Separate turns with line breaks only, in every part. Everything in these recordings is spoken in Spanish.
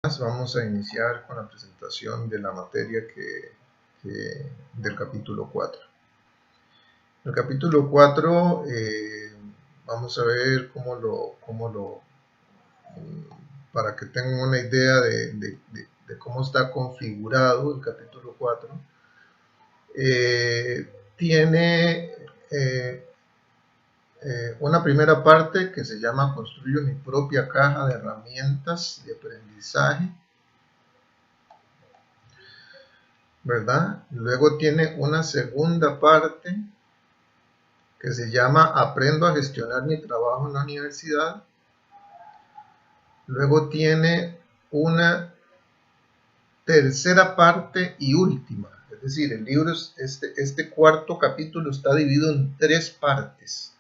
Vamos a iniciar con la presentación de la materia del capítulo 4. El capítulo 4 vamos a ver para que tengan una idea de cómo está configurado el capítulo 4. Tiene una primera parte que se llama Construyo mi propia caja de herramientas de aprendizaje, ¿verdad? Luego tiene una segunda parte que se llama Aprendo a gestionar mi trabajo en la universidad. Luego tiene una tercera parte y última, es decir, el libro, este cuarto capítulo está dividido en 3 partes.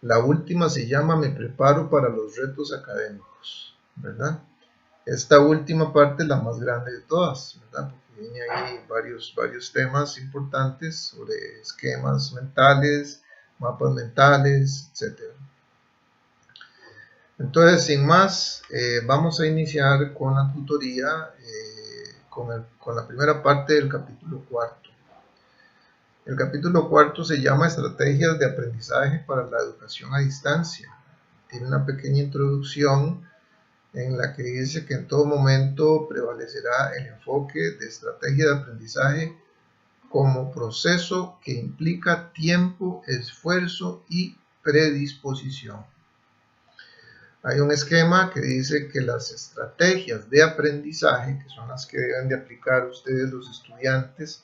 La última se llama Me preparo para los retos académicos, ¿verdad? Esta última parte es la más grande de todas, ¿verdad? Porque viene ahí varios temas importantes sobre esquemas mentales, mapas mentales, etc. Entonces, sin más, vamos a iniciar con la tutoría con la primera parte del capítulo 4. El capítulo 4 se llama Estrategias de aprendizaje para la educación a distancia. Tiene una pequeña introducción en la que dice que en todo momento prevalecerá el enfoque de estrategia de aprendizaje como proceso que implica tiempo, esfuerzo y predisposición. Hay un esquema que dice que las estrategias de aprendizaje, que son las que deben de aplicar ustedes los estudiantes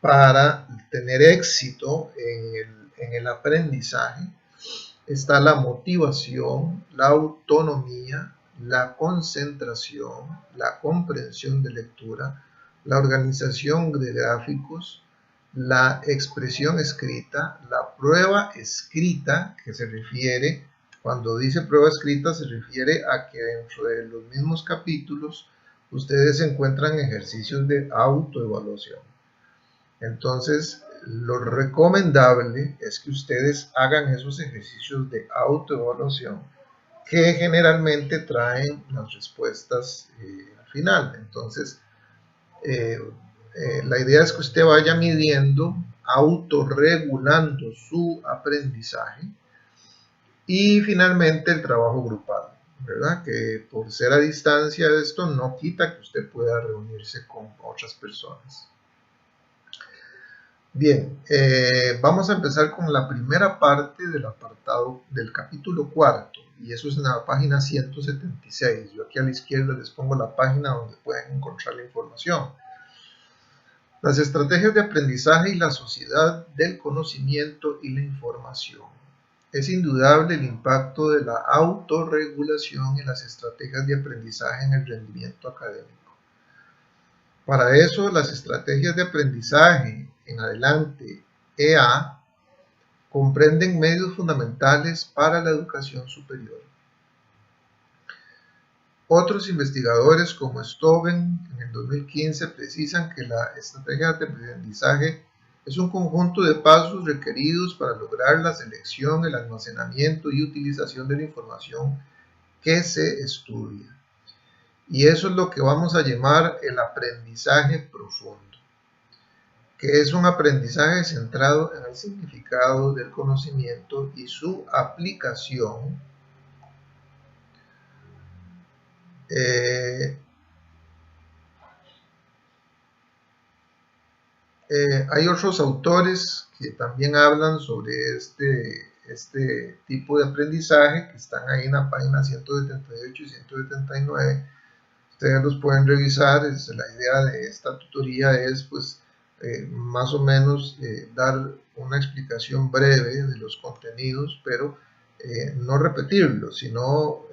para tener éxito en el aprendizaje, está la motivación, la autonomía, la concentración, la comprensión de lectura, la organización de gráficos, la expresión escrita, la prueba escrita, que se refiere, cuando dice prueba escrita, se refiere a que dentro de los mismos capítulos ustedes encuentran ejercicios de autoevaluación. Entonces, lo recomendable es que ustedes hagan esos ejercicios de autoevaluación que generalmente traen las respuestas al final. Entonces, la idea es que usted vaya midiendo, autorregulando su aprendizaje y finalmente el trabajo grupal, ¿verdad? Que por ser a distancia esto no quita que usted pueda reunirse con otras personas. Bien, vamos a empezar con la primera parte del apartado del capítulo 4 y eso es en la página 176. Yo aquí a la izquierda les pongo la página donde pueden encontrar la información. Las estrategias de aprendizaje y la sociedad del conocimiento y la información. Es indudable el impacto de la autorregulación en las estrategias de aprendizaje en el rendimiento académico. Para eso, las estrategias de aprendizaje en adelante EA comprenden medios fundamentales para la educación superior. Otros investigadores como Stoven en el 2015 precisan que la estrategia de aprendizaje es un conjunto de pasos requeridos para lograr la selección, el almacenamiento y utilización de la información que se estudia. Y eso es lo que vamos a llamar el aprendizaje profundo, que es un aprendizaje centrado en el significado del conocimiento y su aplicación hay otros autores que también hablan sobre este tipo de aprendizaje que están ahí en la página 178 y 179. Ustedes los pueden revisar. La idea de esta tutoría es pues más o menos dar una explicación breve de los contenidos, pero no repetirlos, sino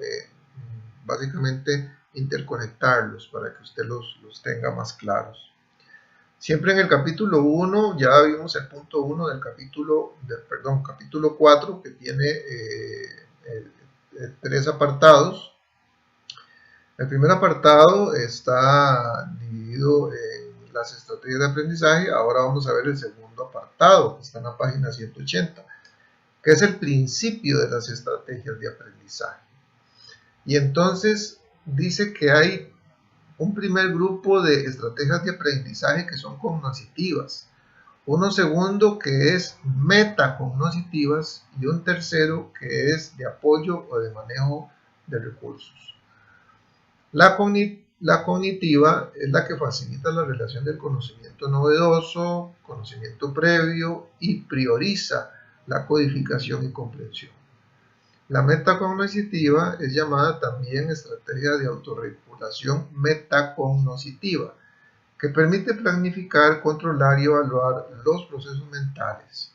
básicamente interconectarlos para que usted los tenga más claros. Siempre en el capítulo 1, ya vimos el punto 1 del capítulo 4, que tiene 3 apartados. El primer apartado está dividido en las estrategias de aprendizaje. Ahora vamos a ver el segundo apartado, que está en la página 180, que es el principio de las estrategias de aprendizaje. Y entonces dice que hay un primer grupo de estrategias de aprendizaje que son cognitivas, uno segundo que es metacognitivas y un tercero que es de apoyo o de manejo de recursos. La cognitiva es la que facilita la relación del conocimiento novedoso, conocimiento previo y prioriza la codificación y comprensión. La metacognitiva es llamada también estrategia de autorregulación metacognitiva, que permite planificar, controlar y evaluar los procesos mentales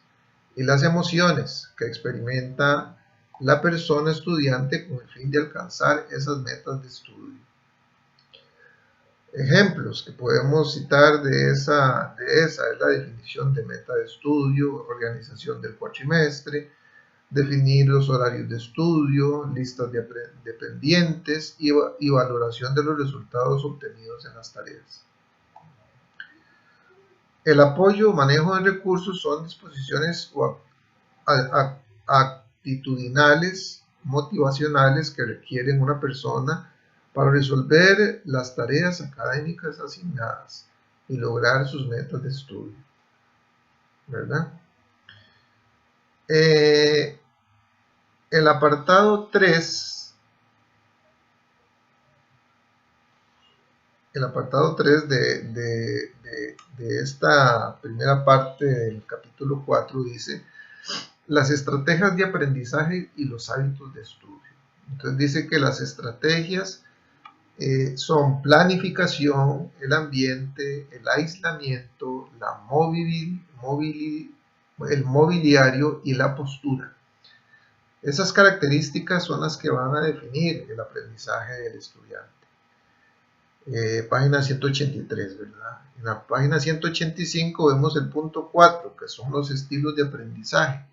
y las emociones que experimenta la persona estudiante con el fin de alcanzar esas metas de estudio. Ejemplos que podemos citar de esa es la definición de meta de estudio, organización del cuatrimestre, definir los horarios de estudio, listas de pendientes y valoración de los resultados obtenidos en las tareas. El apoyo o manejo de recursos son disposiciones actitudinales, motivacionales que requieren una persona para resolver las tareas académicas asignadas y lograr sus metas de estudio, ¿verdad? El apartado 3 de esta primera parte del capítulo 4 dice las estrategias de aprendizaje y los hábitos de estudio. Entonces dice que las estrategias son planificación, el ambiente, el aislamiento, el mobiliario y la postura. Esas características son las que van a definir el aprendizaje del estudiante. Página 183, ¿verdad? En la página 185 vemos el punto 4, que son los estilos de aprendizaje.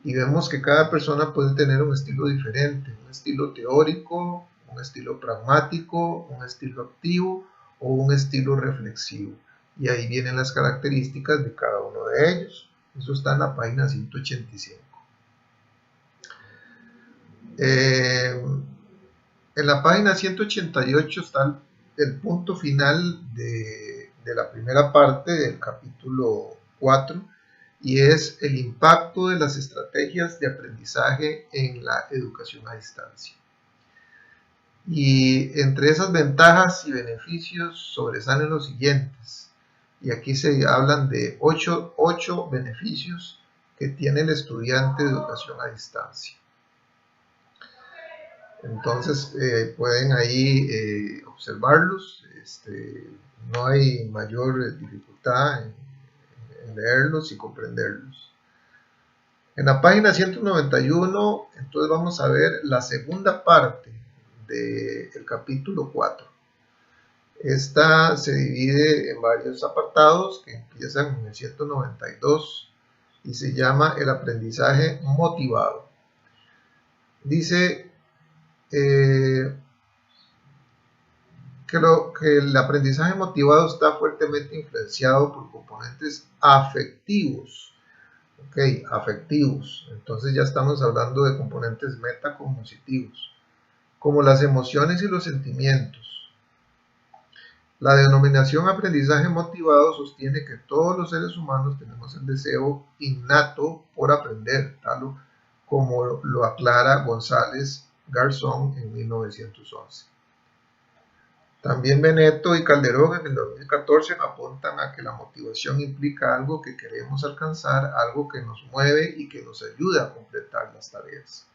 Y vemos que cada persona puede tener un estilo diferente, un estilo teórico, un estilo pragmático, un estilo activo o un estilo reflexivo. Y ahí vienen las características de cada uno de ellos. Eso está en la página 185. En la página 188 está el punto final de la primera parte del capítulo 4 y es el impacto de las estrategias de aprendizaje en la educación a distancia. Y entre esas ventajas y beneficios sobresalen los siguientes. Y aquí se hablan de 8 beneficios que tiene el estudiante de educación a distancia. Entonces pueden ahí observarlos. No hay mayor dificultad en leerlos y comprenderlos. En la página 191, entonces vamos a ver la segunda parte del capítulo 4. Esta se divide en varios apartados que empiezan en el 192 y se llama el aprendizaje motivado. Dice que el aprendizaje motivado está fuertemente influenciado por componentes afectivos. Ok, afectivos. Entonces ya estamos hablando de componentes metacognitivos, como las emociones y los sentimientos. La denominación aprendizaje motivado sostiene que todos los seres humanos tenemos el deseo innato por aprender, tal como lo aclara González Garzón en 1911. También Beneto y Calderón en el 2014 apuntan a que la motivación implica algo que queremos alcanzar, algo que nos mueve y que nos ayuda a completar las tareas.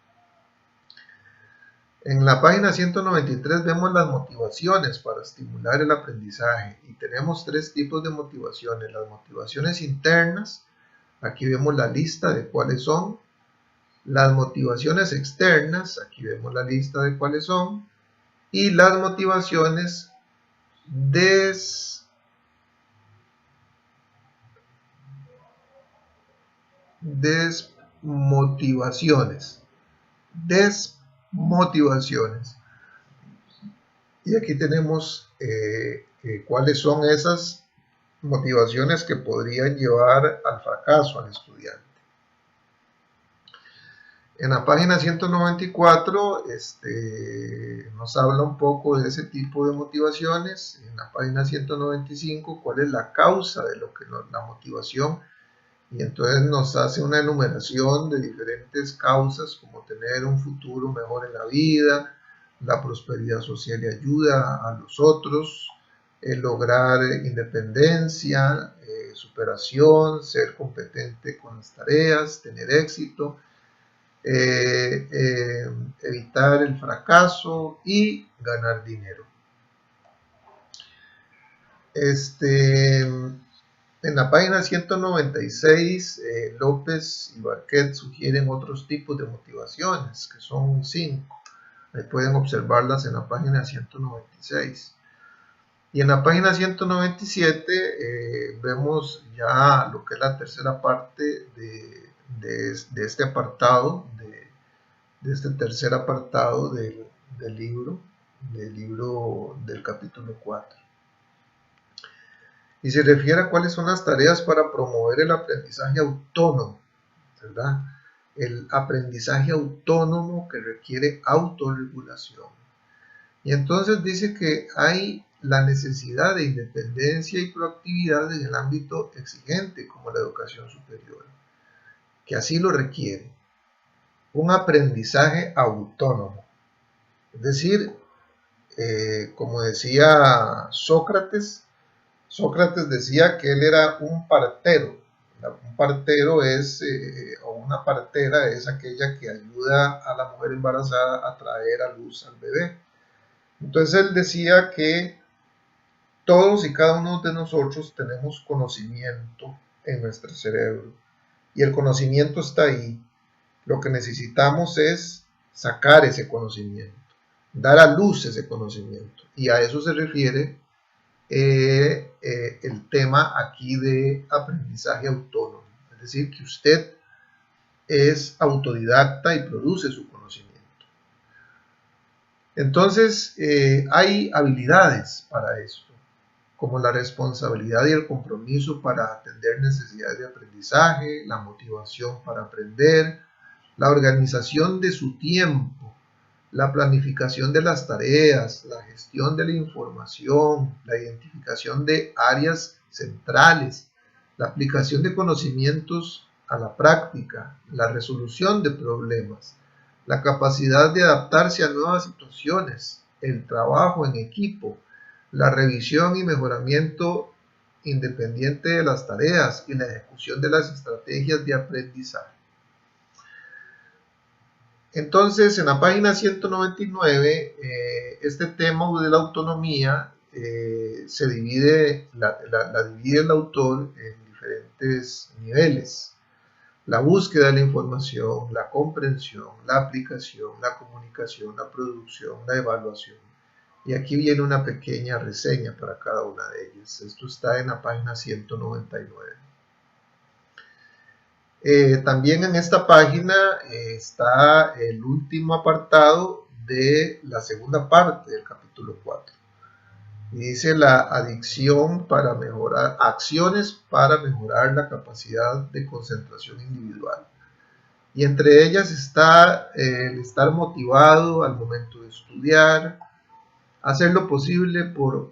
En la página 193 vemos las motivaciones para estimular el aprendizaje y tenemos 3 tipos de motivaciones. Las motivaciones internas, aquí vemos la lista de cuáles son. Las motivaciones externas, aquí vemos la lista de cuáles son. Y las motivaciones desmotivaciones. Y aquí tenemos cuáles son esas motivaciones que podrían llevar al fracaso al estudiante. En la página 194 nos habla un poco de ese tipo de motivaciones. En la página 195, cuál es la causa de lo que la motivación, y entonces nos hace una enumeración de diferentes causas, como tener un futuro mejor en la vida, la prosperidad social y ayuda a los otros, lograr independencia, superación, ser competente con las tareas, tener éxito, evitar el fracaso y ganar dinero. En la página 196, López y Barquet sugieren otros tipos de motivaciones, que son 5. Ahí pueden observarlas en la página 196. Y en la página 197 vemos ya lo que es la tercera parte de este apartado, de este tercer apartado del libro del capítulo 4. Y se refiere a cuáles son las tareas para promover el aprendizaje autónomo, ¿verdad? El aprendizaje autónomo que requiere autorregulación. Y entonces dice que hay la necesidad de independencia y proactividad en el ámbito exigente como la educación superior, que así lo requiere. Un aprendizaje autónomo. Es decir, como decía Sócrates decía que él era un partero. Un partero o una partera es aquella que ayuda a la mujer embarazada a traer a luz al bebé. Entonces él decía que todos y cada uno de nosotros tenemos conocimiento en nuestro cerebro y el conocimiento está ahí. Lo que necesitamos es sacar ese conocimiento, dar a luz ese conocimiento, y a eso se refiere el tema aquí de aprendizaje autónomo, es decir, que usted es autodidacta y produce su conocimiento. Entonces, hay habilidades para esto, como la responsabilidad y el compromiso para atender necesidades de aprendizaje, la motivación para aprender, la organización de su tiempo, la planificación de las tareas, la gestión de la información, la identificación de áreas centrales, la aplicación de conocimientos a la práctica, la resolución de problemas, la capacidad de adaptarse a nuevas situaciones, el trabajo en equipo, la revisión y mejoramiento independiente de las tareas y la ejecución de las estrategias de aprendizaje. Entonces, en la página 199, este tema de la autonomía se divide, la divide el autor en diferentes niveles. La búsqueda de la información, la comprensión, la aplicación, la comunicación, la producción, la evaluación. Y aquí viene una pequeña reseña para cada una de ellas. Esto está en la página 199. También en esta página está el último apartado de la segunda parte del capítulo 4. Y dice la adicción para mejorar, acciones para mejorar la capacidad de concentración individual. Y entre ellas está el estar motivado al momento de estudiar, hacer lo posible por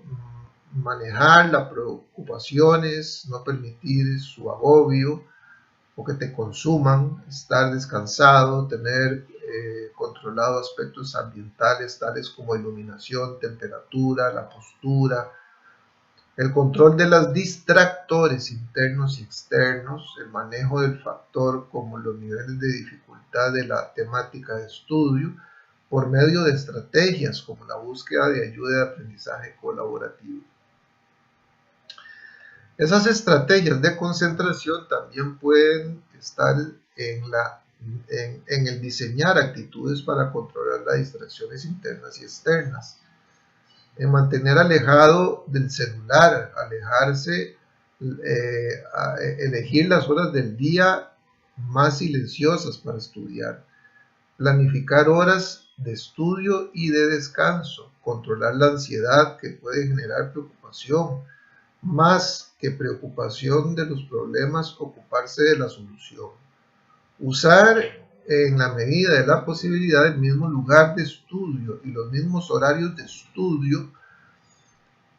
manejar las preocupaciones, no permitir su agobio o que te consuman, estar descansado, tener controlado aspectos ambientales tales como iluminación, temperatura, la postura, el control de los distractores internos y externos, el manejo del factor como los niveles de dificultad de la temática de estudio por medio de estrategias como la búsqueda de ayuda de aprendizaje colaborativo. Esas estrategias de concentración también pueden estar en el diseñar actitudes para controlar las distracciones internas y externas, en mantener alejado del celular, alejarse, elegir las horas del día más silenciosas para estudiar, planificar horas de estudio y de descanso, controlar la ansiedad que puede generar preocupación, más que preocupación de los problemas, ocuparse de la solución. Usar en la medida de la posibilidad, el mismo lugar de estudio y los mismos horarios de estudio,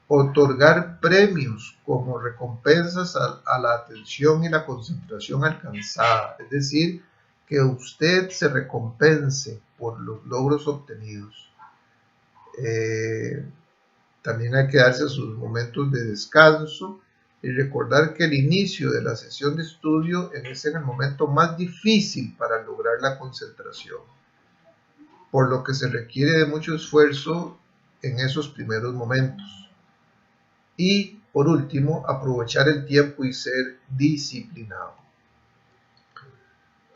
otorgar premios como recompensas a la atención y la concentración alcanzada, es decir, que usted se recompense por los logros obtenidos. También hay que darse sus momentos de descanso y recordar que el inicio de la sesión de estudio es en el momento más difícil para lograr la concentración, por lo que se requiere de mucho esfuerzo en esos primeros momentos. Y, por último, aprovechar el tiempo y ser disciplinado.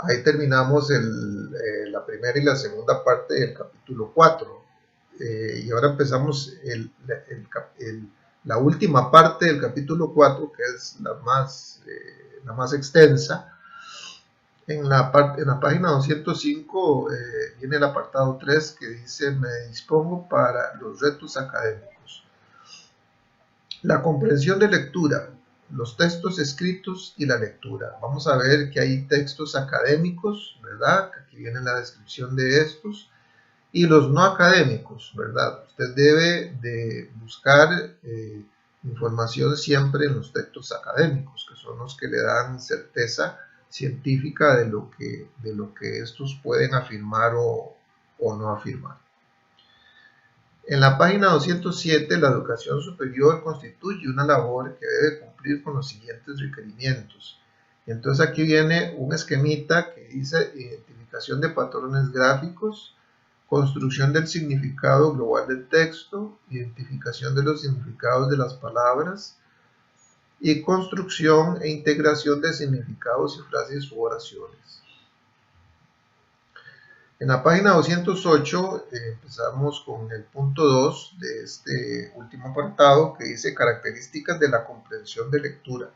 Ahí terminamos la primera y la segunda parte del capítulo 4. Y ahora empezamos la última parte del capítulo 4, que es la más extensa. En la página 205 viene el apartado 3 que dice: me dispongo para los retos académicos. La comprensión de lectura, los textos escritos y la lectura. Vamos a ver que hay textos académicos, ¿verdad? Aquí viene la descripción de estos. Y los no académicos, ¿verdad? Usted debe de buscar información siempre en los textos académicos, que son los que le dan certeza científica de lo que estos pueden afirmar o no afirmar. En la página 207, la educación superior constituye una labor que debe cumplir con los siguientes requerimientos. Y entonces aquí viene un esquemita que dice identificación de patrones gráficos, construcción del significado global del texto, identificación de los significados de las palabras y construcción e integración de significados y frases u oraciones. En la página 208 empezamos con el punto 2 de este último apartado que dice características de la comprensión de lectura.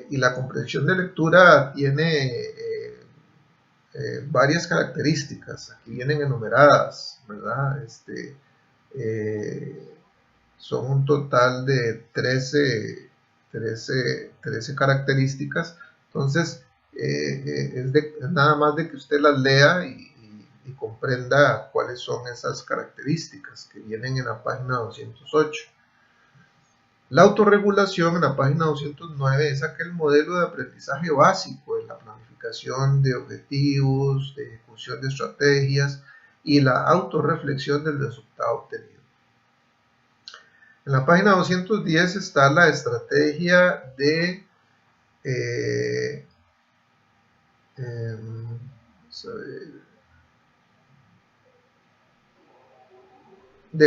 Y la comprensión de lectura tiene varias características, aquí vienen enumeradas, ¿verdad? Son un total de 13 características, entonces es nada más de que usted las lea y comprenda cuáles son esas características que vienen en la página 208. La autorregulación en la página 209 es aquel modelo de aprendizaje básico de la planificación de objetivos, de ejecución de estrategias y la autorreflexión del resultado obtenido. En la página 210 está la estrategia de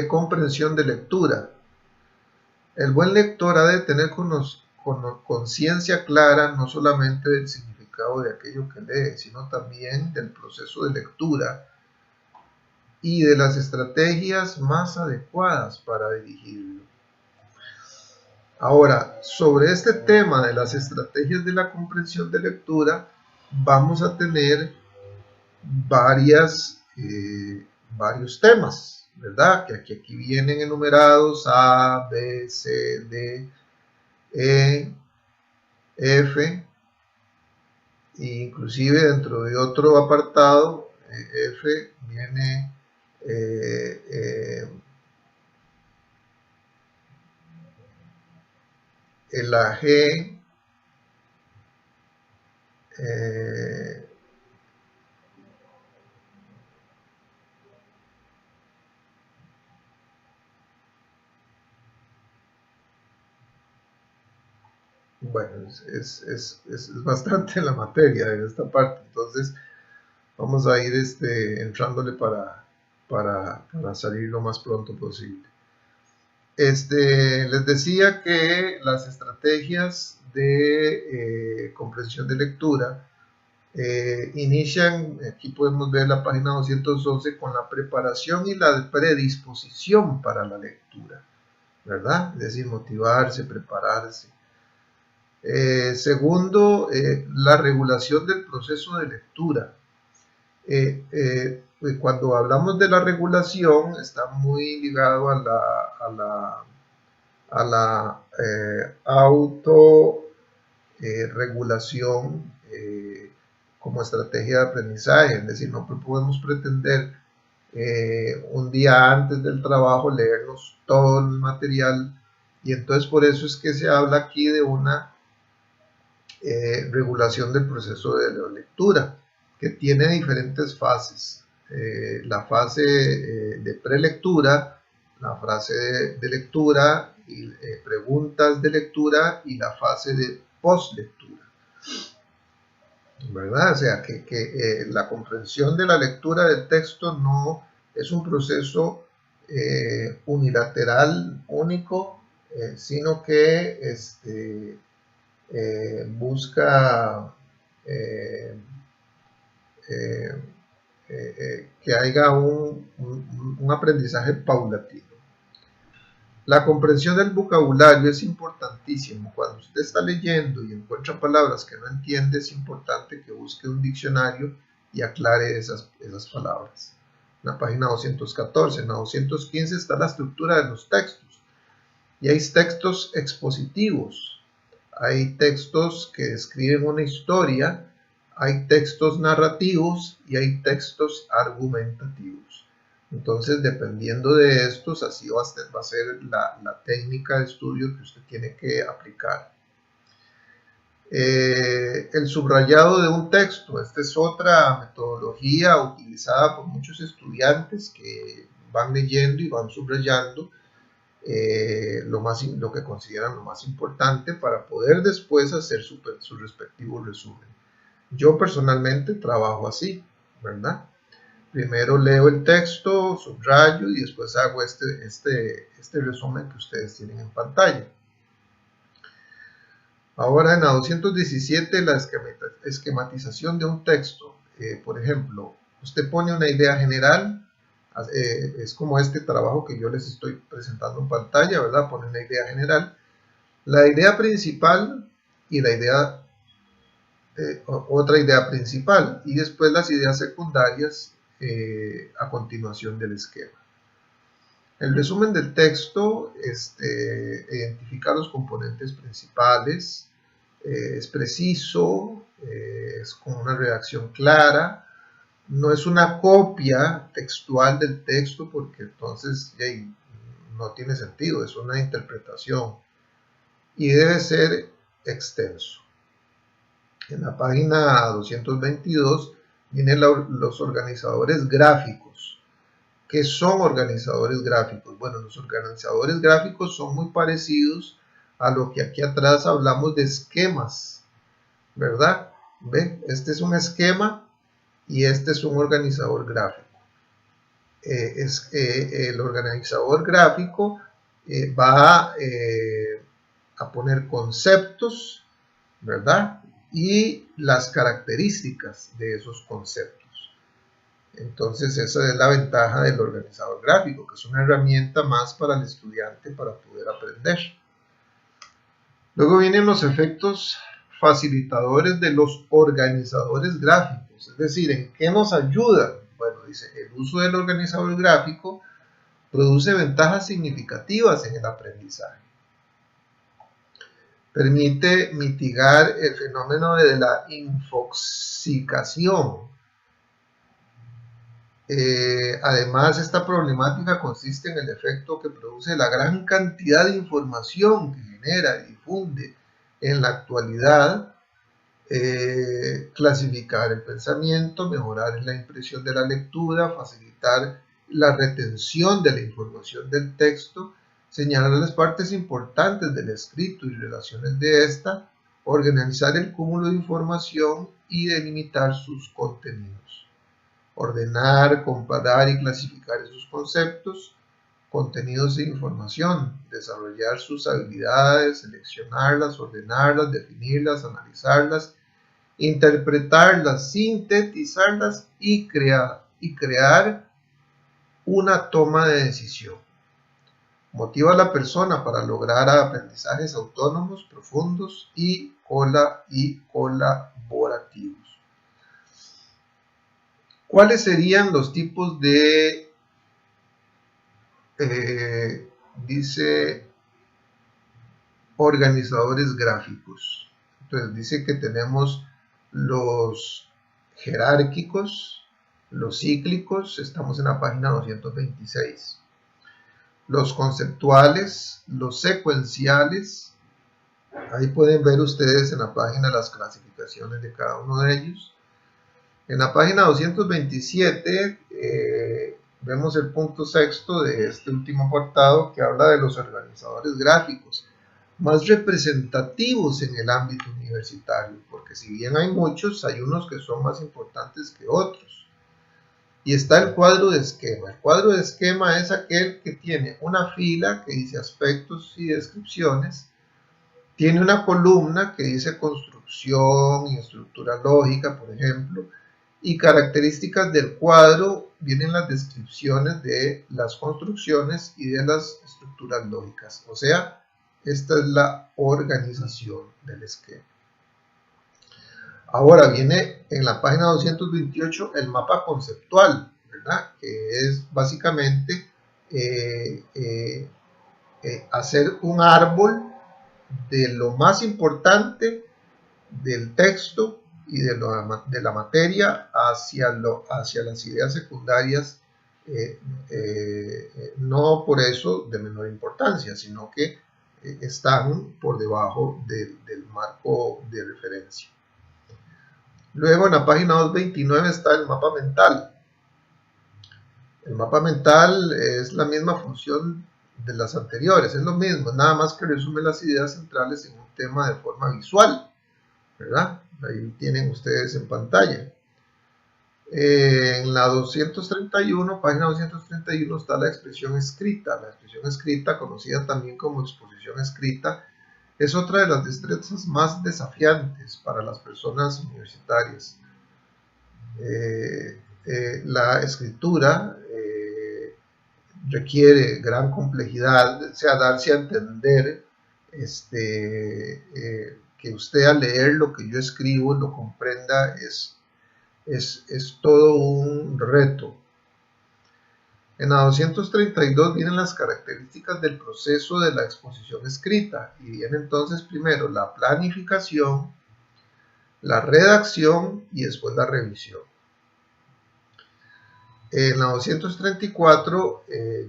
comprensión de lectura. El buen lector ha de tener conciencia clara no solamente del significado de aquello que lee, sino también del proceso de lectura y de las estrategias más adecuadas para dirigirlo. Ahora, sobre este tema de las estrategias de la comprensión de lectura, vamos a tener varios temas, ¿verdad? Que aquí vienen enumerados: A, B, C, D, E, F, e inclusive dentro de otro apartado, F, viene la G, bueno, es bastante la materia de esta parte, entonces vamos a ir entrándole para salir lo más pronto posible. Les decía que las estrategias de comprensión de lectura inician, aquí podemos ver la página 211, con la preparación y la predisposición para la lectura, ¿verdad? Es decir, motivarse, prepararse. Segundo, la regulación del proceso de lectura. Cuando hablamos de la regulación, está muy ligado a la autorregulación como estrategia de aprendizaje. Es decir, no podemos pretender un día antes del trabajo leernos todo el material, y entonces por eso es que se habla aquí de una regulación del proceso de lectura, que tiene diferentes fases. La fase de prelectura, la fase de lectura, y, preguntas de lectura, y la fase de postlectura. ¿Verdad? O sea, que la comprensión de la lectura del texto no es un proceso unilateral, único, sino que busca que haya un aprendizaje paulatino. La comprensión del vocabulario es importantísimo. Cuando usted está leyendo y encuentra palabras que no entiende, es importante que busque un diccionario y aclare esas palabras. En la página 214, en la 215 está la estructura de los textos. Y hay textos expositivos, hay textos que describen una historia, hay textos narrativos y hay textos argumentativos. Entonces, dependiendo de estos, así va a ser la técnica de estudio que usted tiene que aplicar. El subrayado de un texto. Esta es otra metodología utilizada por muchos estudiantes que van leyendo y van subrayando lo que consideran lo más importante para poder después hacer su respectivo resumen. Yo personalmente trabajo así, ¿verdad? Primero leo el texto, subrayo y después hago este resumen que ustedes tienen en pantalla. Ahora en la 217, la esquematización de un texto. Por ejemplo, usted pone una idea general, es como este trabajo que yo les estoy presentando en pantalla, ¿verdad? Pone una idea general, la idea principal y la idea, otra idea principal, y después las ideas secundarias a continuación del esquema. El resumen del texto identifica los componentes principales, es preciso, es con una redacción clara, no es una copia textual del texto porque entonces no tiene sentido, es una interpretación, y debe ser extenso. En la página 222 vienen los organizadores gráficos. ¿Qué son organizadores gráficos? Bueno, los organizadores gráficos son muy parecidos a lo que aquí atrás hablamos de esquemas, ¿verdad? ¿Ven? Este es un esquema y este es un organizador gráfico. El organizador gráfico va a poner conceptos, ¿verdad? Y las características de esos conceptos. Entonces esa es la ventaja del organizador gráfico, que es una herramienta más para el estudiante para poder aprender. Luego vienen los efectos facilitadores de los organizadores gráficos, es decir, ¿en qué nos ayudan? Bueno, dice, el uso del organizador gráfico produce ventajas significativas en el aprendizaje. Permite mitigar el fenómeno de la infoxicación. Además, esta problemática consiste en el efecto que produce la gran cantidad de información que genera y difunde en la actualidad, clasificar el pensamiento, mejorar la impresión de la lectura, facilitar la retención de la información del texto, señalar las partes importantes del escrito y relaciones de esta, organizar el cúmulo de información y delimitar sus contenidos. Ordenar, comparar y clasificar esos conceptos, contenidos e información, desarrollar sus habilidades, seleccionarlas, ordenarlas, definirlas, analizarlas, interpretarlas, sintetizarlas y crear una toma de decisión. Motiva a la persona para lograr aprendizajes autónomos, profundos y colaborativos. ¿Cuáles serían los tipos de, dice, organizadores gráficos? Entonces dice que tenemos los jerárquicos, los cíclicos, estamos en la página 226. Los conceptuales, los secuenciales, ahí pueden ver ustedes en la página las clasificaciones de cada uno de ellos. En la página 227 vemos el punto sexto de este último apartado, que habla de los organizadores gráficos más representativos en el ámbito universitario, porque si bien hay muchos, hay unos que son más importantes que otros. Y está el cuadro de esquema. El cuadro de esquema es aquel que tiene una fila que dice aspectos y descripciones, tiene una columna que dice construcción y estructura lógica, por ejemplo, y características del cuadro, vienen las descripciones de las construcciones y de las estructuras lógicas. O sea, esta es la organización del esquema. Ahora viene en la página 228 el mapa conceptual, ¿verdad? Que es básicamente hacer un árbol de lo más importante del texto y de la materia hacia las ideas secundarias, no por eso de menor importancia, sino que están por debajo del marco de referencia. Luego en la página 229 está el mapa mental. El mapa mental es la misma función de las anteriores, es lo mismo, nada más que resume las ideas centrales en un tema de forma visual, ¿verdad? Ahí tienen ustedes en pantalla. En la 231, página 231, está la expresión escrita. La expresión escrita, conocida también como exposición escrita, es otra de las destrezas más desafiantes para las personas universitarias. La escritura requiere gran complejidad, o sea, darse a entender que usted al leer lo que yo escribo lo comprenda es todo un reto. En la 232 vienen las características del proceso de la exposición escrita y viene entonces primero la planificación, la redacción y después la revisión. En la 234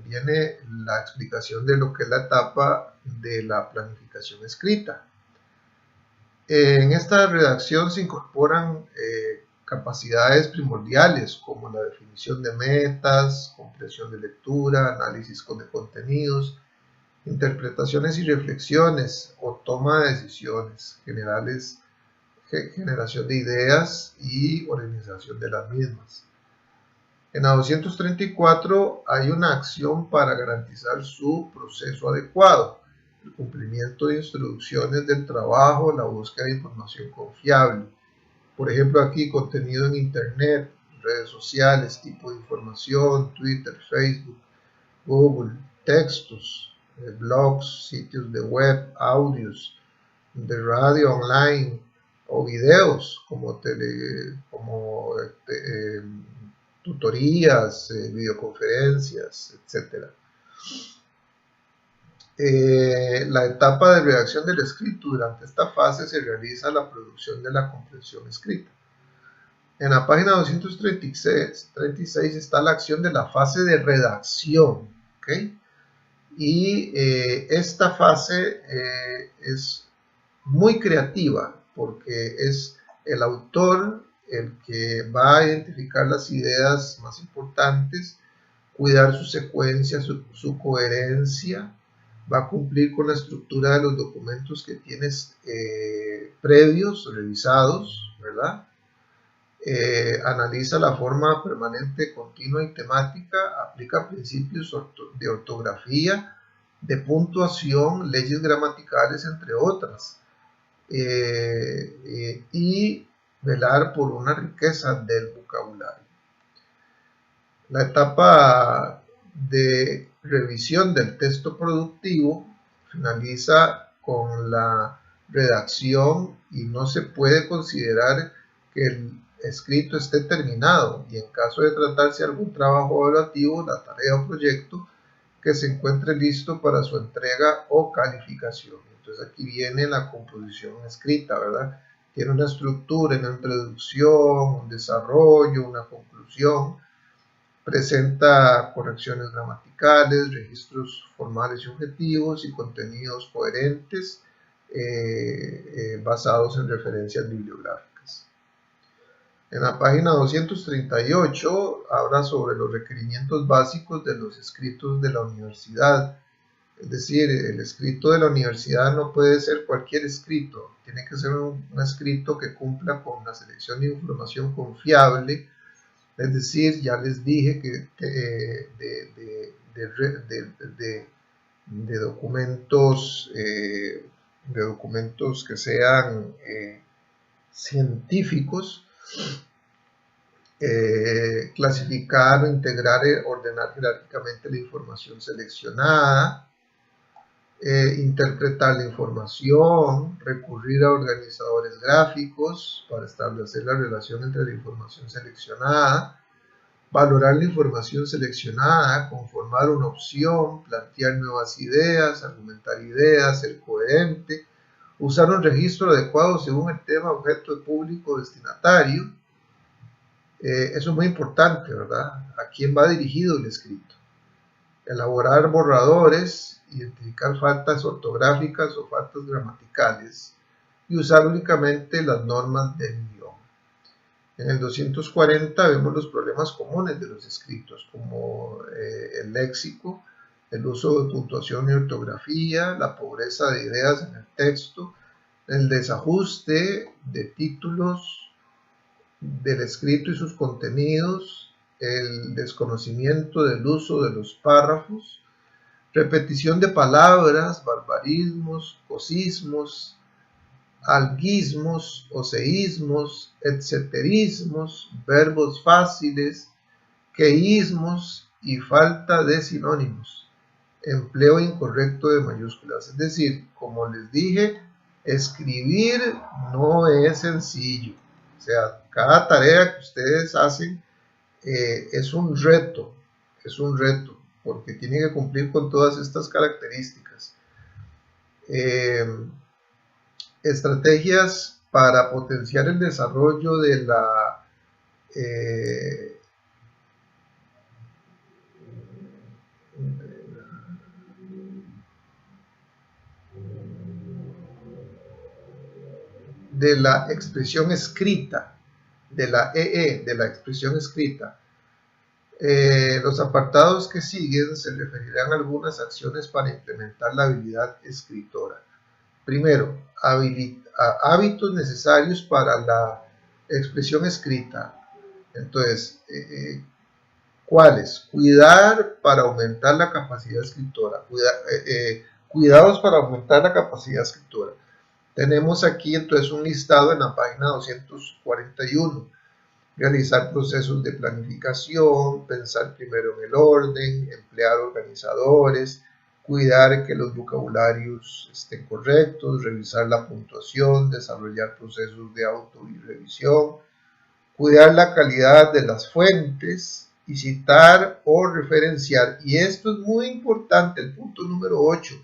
viene la explicación de lo que es la etapa de la planificación escrita. En esta redacción se incorporan capacidades primordiales como la definición de metas, comprensión de lectura, análisis de contenidos, interpretaciones y reflexiones o toma de decisiones generales, generación de ideas y organización de las mismas. En la 234 hay una acción para garantizar su proceso adecuado, el cumplimiento de instrucciones del trabajo, la búsqueda de información confiable. Por ejemplo, aquí contenido en internet, redes sociales, tipo de información, Twitter, Facebook, Google, textos, blogs, sitios de web, audios, de radio online o videos como tutorías, videoconferencias, etc. La etapa de redacción del escrito. Durante esta fase se realiza la producción de la comprensión escrita. En la página 236 está la acción de la fase de redacción, ¿okay? Y esta fase es muy creativa porque es el autor el que va a identificar las ideas más importantes, cuidar su secuencia, su coherencia, va a cumplir con la estructura de los documentos que tienes previos, revisados, ¿verdad? Analiza la forma permanente, continua y temática, aplica principios de ortografía, de puntuación, leyes gramaticales, entre otras, y velar por una riqueza del vocabulario. La etapa de revisión del texto productivo finaliza con la redacción y no se puede considerar que el escrito esté terminado, y en caso de tratarse de algún trabajo evaluativo, la tarea o proyecto que se encuentre listo para su entrega o calificación. Entonces aquí viene la composición escrita, ¿verdad? Tiene una estructura, una introducción, un desarrollo, una conclusión. Presenta correcciones gramaticales, registros formales y objetivos y contenidos coherentes basados en referencias bibliográficas. En la página 238 habla sobre los requerimientos básicos de los escritos de la universidad. Es decir, el escrito de la universidad no puede ser cualquier escrito, tiene que ser un escrito que cumpla con la selección de información confiable. Es decir, ya les dije que de documentos que sean científicos, clasificar, integrar, ordenar jerárquicamente la información seleccionada, interpretar la información, recurrir a organizadores gráficos para establecer la relación entre la información seleccionada, valorar la información seleccionada, conformar una opción, plantear nuevas ideas, argumentar ideas, ser coherente, usar un registro adecuado según el tema, objeto, público, destinatario. Eso es muy importante, ¿verdad? ¿A quién va dirigido el escrito? Elaborar borradores, identificar faltas ortográficas o faltas gramaticales y usar únicamente las normas del idioma. En el 240 vemos los problemas comunes de los escritos, como el léxico, el uso de puntuación y ortografía, la pobreza de ideas en el texto, el desajuste de títulos del escrito y sus contenidos, el desconocimiento del uso de los párrafos, repetición de palabras, barbarismos, cosismos, algismos, oseísmos, etceterismos, verbos fáciles, queísmos y falta de sinónimos, empleo incorrecto de mayúsculas. Es decir, como les dije, escribir no es sencillo. O sea, cada tarea que ustedes hacen es un reto, porque tienen que cumplir con todas estas características. Estrategias para potenciar el desarrollo de la expresión escrita, de la expresión escrita. Los apartados que siguen se referirán a algunas acciones para implementar la habilidad escritora. Primero, hábitos necesarios para la expresión escrita. Entonces, ¿cuáles? Cuidar para aumentar la capacidad escritora. Cuidados para aumentar la capacidad escritora. Tenemos aquí entonces un listado en la página 241. Realizar procesos de planificación, pensar primero en el orden, emplear organizadores, cuidar que los vocabularios estén correctos, revisar la puntuación, desarrollar procesos de auto y revisión, cuidar la calidad de las fuentes y citar o referenciar. Y esto es muy importante, el punto número 8.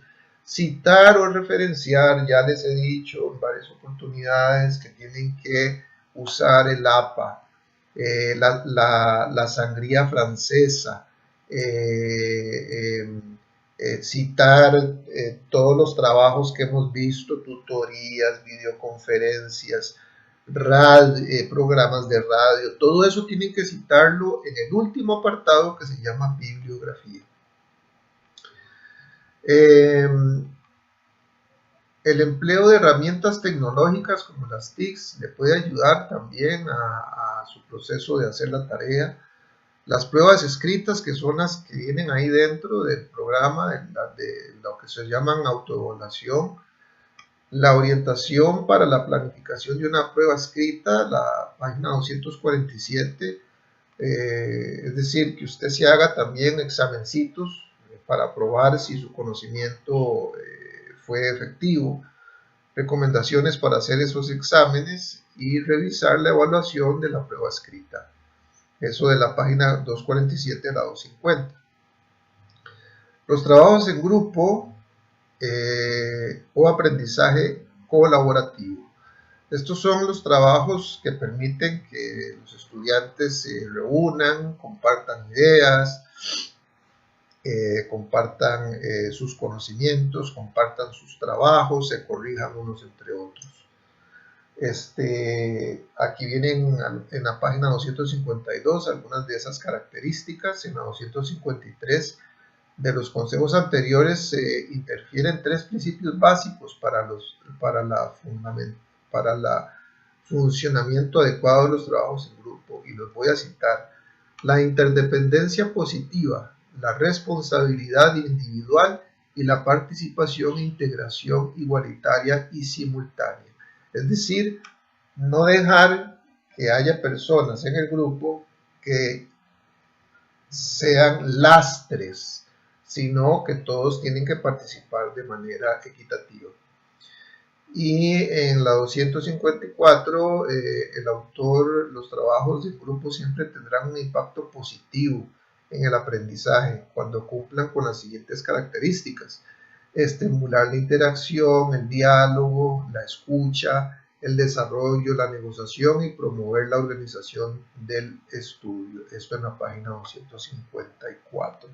Citar o referenciar, ya les he dicho en varias oportunidades que tienen que usar el APA, la sangría francesa, citar todos los trabajos que hemos visto, tutorías, videoconferencias, programas de radio, todo eso tienen que citarlo en el último apartado que se llama bibliografía. El empleo de herramientas tecnológicas como las TICs le puede ayudar también a su proceso de hacer la tarea. Las pruebas escritas, que son las que vienen ahí dentro del programa, de lo que se llaman autoevaluación. La orientación para la planificación de una prueba escrita, la página 247, es decir, que usted se haga también examencitos para probar si su conocimiento fue efectivo, recomendaciones para hacer esos exámenes y revisar la evaluación de la prueba escrita. Eso de la página 247 a la 250. Los trabajos en grupo o aprendizaje colaborativo. Estos son los trabajos que permiten que los estudiantes se reúnan, compartan ideas, compartan sus conocimientos, compartan sus trabajos, se corrijan unos entre otros. Aquí vienen en la página 252 algunas de esas características. En la 253 de los consejos anteriores se interfieren tres principios básicos para la funcionamiento adecuado de los trabajos en grupo, y los voy a citar: la interdependencia positiva, la responsabilidad individual y la participación e integración igualitaria y simultánea. Es decir, no dejar que haya personas en el grupo que sean lastres, sino que todos tienen que participar de manera equitativa. Y en la 254, el autor: los trabajos de grupo siempre tendrán un impacto positivo en el aprendizaje cuando cumplan con las siguientes características: estimular la interacción, el diálogo, la escucha, el desarrollo, la negociación y promover la organización del estudio. Esto en la página 254.